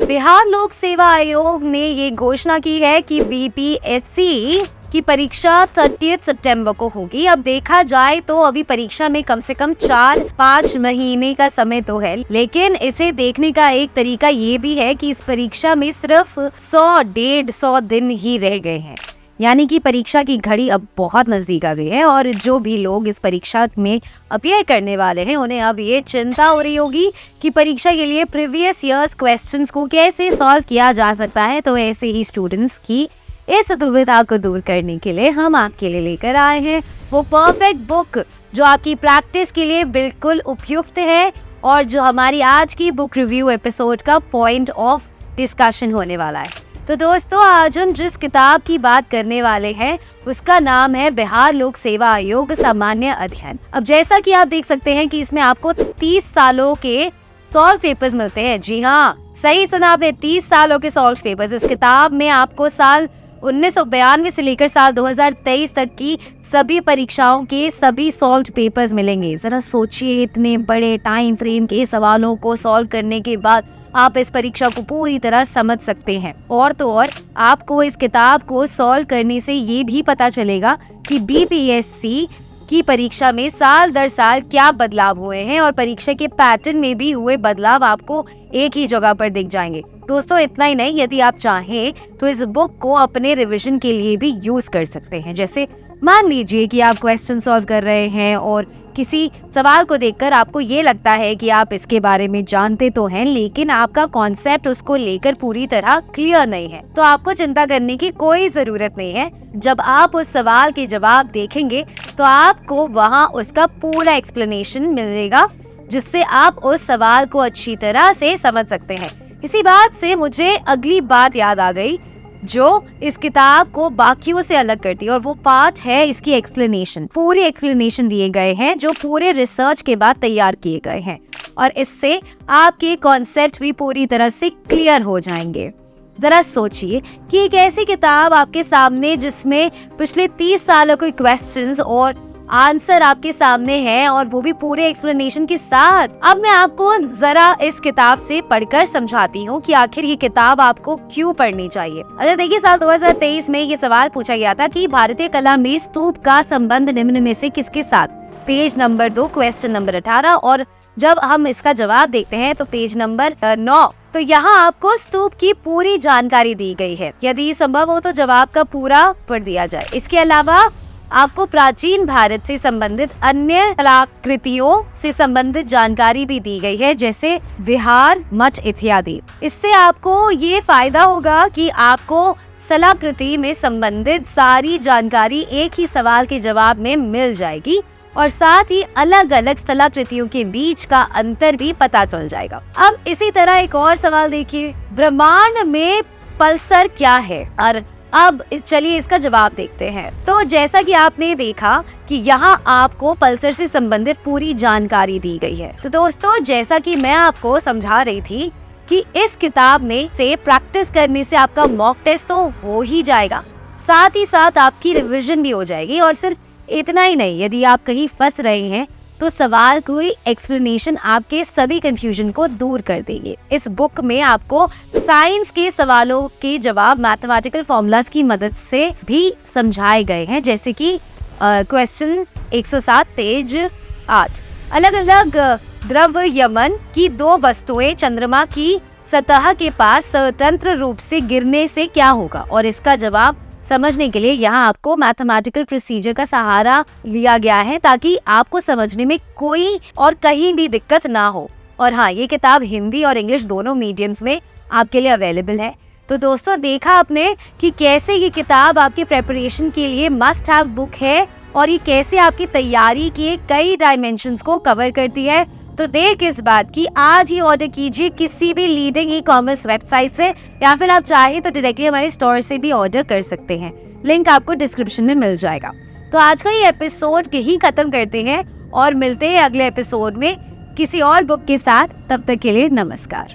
बिहार लोक सेवा आयोग ने ये घोषणा की है कि बीपीएससी की परीक्षा 30 सितंबर को होगी। अब देखा जाए तो अभी परीक्षा में कम से कम 4-5 महीने का समय तो है, लेकिन इसे देखने का एक तरीका ये भी है कि इस परीक्षा में सिर्फ 100-150 दिन ही रह गए हैं, यानी कि परीक्षा की घड़ी अब बहुत नजदीक आ गई है। और जो भी लोग इस परीक्षा में अपीयर करने वाले हैं उन्हें अब ये चिंता हो रही होगी कि परीक्षा के लिए प्रीवियस ईयर्स क्वेश्चंस को कैसे सॉल्व किया जा सकता है। तो ऐसे ही स्टूडेंट्स की इस दुविधा को दूर करने के लिए हम आपके लिए लेकर आए हैं वो परफेक्ट बुक जो आपकी प्रैक्टिस के लिए बिल्कुल उपयुक्त है और जो हमारी आज की बुक रिव्यू एपिसोड का पॉइंट ऑफ डिस्कशन होने वाला है। तो दोस्तों, आज हम जिस किताब की बात करने वाले हैं उसका नाम है बिहार लोक सेवा आयोग सामान्य अध्ययन। अब जैसा कि आप देख सकते हैं कि इसमें आपको 30 सालों के सॉल्व पेपर्स मिलते हैं। जी हाँ, सही सुना आपने, 30 सालों के सॉल्व पेपर्स। इस किताब में आपको साल 1992 से लेकर साल 2023 तक की सभी परीक्षाओं के सभी सॉल्व पेपर्स मिलेंगे। जरा सोचिए, इतने बड़े टाइम फ्रेम के सवालों को सॉल्व करने के बाद आप इस परीक्षा को पूरी तरह समझ सकते हैं। और तो और आपको इस किताब को सॉल्व करने से ये भी पता चलेगा कि बीपीएससी की परीक्षा में साल दर साल क्या बदलाव हुए हैं और परीक्षा के पैटर्न में भी हुए बदलाव आपको एक ही जगह पर दिख जाएंगे। दोस्तों, इतना ही नहीं, यदि आप चाहें तो इस बुक को अपने रिवीजन के लिए भी यूज कर सकते हैं। जैसे मान लीजिए कि आप क्वेश्चन सॉल्व कर रहे हैं और किसी सवाल को देखकर आपको ये लगता है कि आप इसके बारे में जानते तो हैं, लेकिन आपका कॉन्सेप्ट उसको लेकर पूरी तरह क्लियर नहीं है, तो आपको चिंता करने की कोई जरूरत नहीं है। जब आप उस सवाल के जवाब देखेंगे तो आपको वहाँ उसका पूरा एक्सप्लेनेशन मिलेगा, जिससे आप उस सवाल को अच्छी तरह से समझ सकते हैं। इसी बात से मुझे अगली बात याद आ गई जो इस किताब को बाकियों से अलग करती है, और वो पार्ट है इसकी एक्सप्लेनेशन। पूरी एक्सप्लेनेशन दिए गए हैं जो पूरे रिसर्च के बाद तैयार किए गए हैं, और इससे आपके कॉन्सेप्ट भी पूरी तरह से क्लियर हो जाएंगे। जरा सोचिए कि एक ऐसी किताब आपके सामने जिसमें पिछले 30 सालों के क्वेश्चंस और आंसर आपके सामने है, और वो भी पूरे एक्सप्लेनेशन के साथ। अब मैं आपको जरा इस किताब से पढ़कर समझाती हूँ कि आखिर ये किताब आपको क्यों पढ़नी चाहिए। अच्छा देखिए, साल 2023 में ये सवाल पूछा गया था कि भारतीय कला में स्तूप का संबंध निम्न में से किसके साथ। पेज नंबर 2 क्वेश्चन नंबर 18, और जब हम इसका जवाब देखते हैं तो पेज नंबर 9, तो यहाँ आपको स्तूप की पूरी जानकारी दी गई है। यदि संभव हो तो जवाब का पूरा पढ़ दिया जाए। इसके अलावा आपको प्राचीन भारत से संबंधित अन्य कलाकृतियों से संबंधित जानकारी भी दी गई है, जैसे विहार, मठ इत्यादि। इससे आपको ये फायदा होगा कि आपको कलाकृति में संबंधित सारी जानकारी एक ही सवाल के जवाब में मिल जाएगी, और साथ ही अलग अलग कलाकृतियों के बीच का अंतर भी पता चल जाएगा। अब इसी तरह एक और सवाल देखिए, ब्रह्मांड में पल्सर क्या है? और अब चलिए इसका जवाब देखते हैं। तो जैसा कि आपने देखा कि यहाँ आपको पल्सर से संबंधित पूरी जानकारी दी गई है। तो दोस्तों, जैसा कि मैं आपको समझा रही थी कि इस किताब में से प्रैक्टिस करने से आपका मॉक टेस्ट तो हो ही जाएगा, साथ ही साथ आपकी रिवीजन भी हो जाएगी। और सिर्फ इतना ही नहीं, यदि आप कहीं फंस रहे हैं तो सवाल कोई एक्सप्लेनेशन आपके सभी कंफ्यूजन को दूर कर देगी। इस बुक में आपको साइंस के सवालों के जवाब मैथमेटिकल फॉर्मूलाज की मदद से भी समझाए गए हैं, जैसे कि क्वेश्चन 107 पेज 8। अलग अलग द्रव्यमान की 2 वस्तुएं चंद्रमा की सतह के पास स्वतंत्र रूप से गिरने से क्या होगा, और इसका जवाब समझने के लिए यहाँ आपको मैथमेटिकल प्रोसीजर का सहारा लिया गया है, ताकि आपको समझने में कोई और कहीं भी दिक्कत ना हो। और हाँ, ये किताब हिंदी और इंग्लिश दोनों मीडियम्स में आपके लिए अवेलेबल है। तो दोस्तों, देखा आपने कि कैसे ये किताब आपके प्रेपरेशन के लिए मस्ट हैव बुक है, और ये कैसे आपकी तैयारी के कई डायमेंशंस को कवर करती है। तो देर किस बात की, आज ही ऑर्डर कीजिए किसी भी लीडिंग ई कॉमर्स वेबसाइट से, या फिर आप चाहें तो डायरेक्टली हमारे स्टोर से भी ऑर्डर कर सकते हैं। लिंक आपको डिस्क्रिप्शन में मिल जाएगा। तो आज का ये एपिसोड यहीं खत्म करते हैं और मिलते हैं अगले एपिसोड में किसी और बुक के साथ। तब तक के लिए नमस्कार।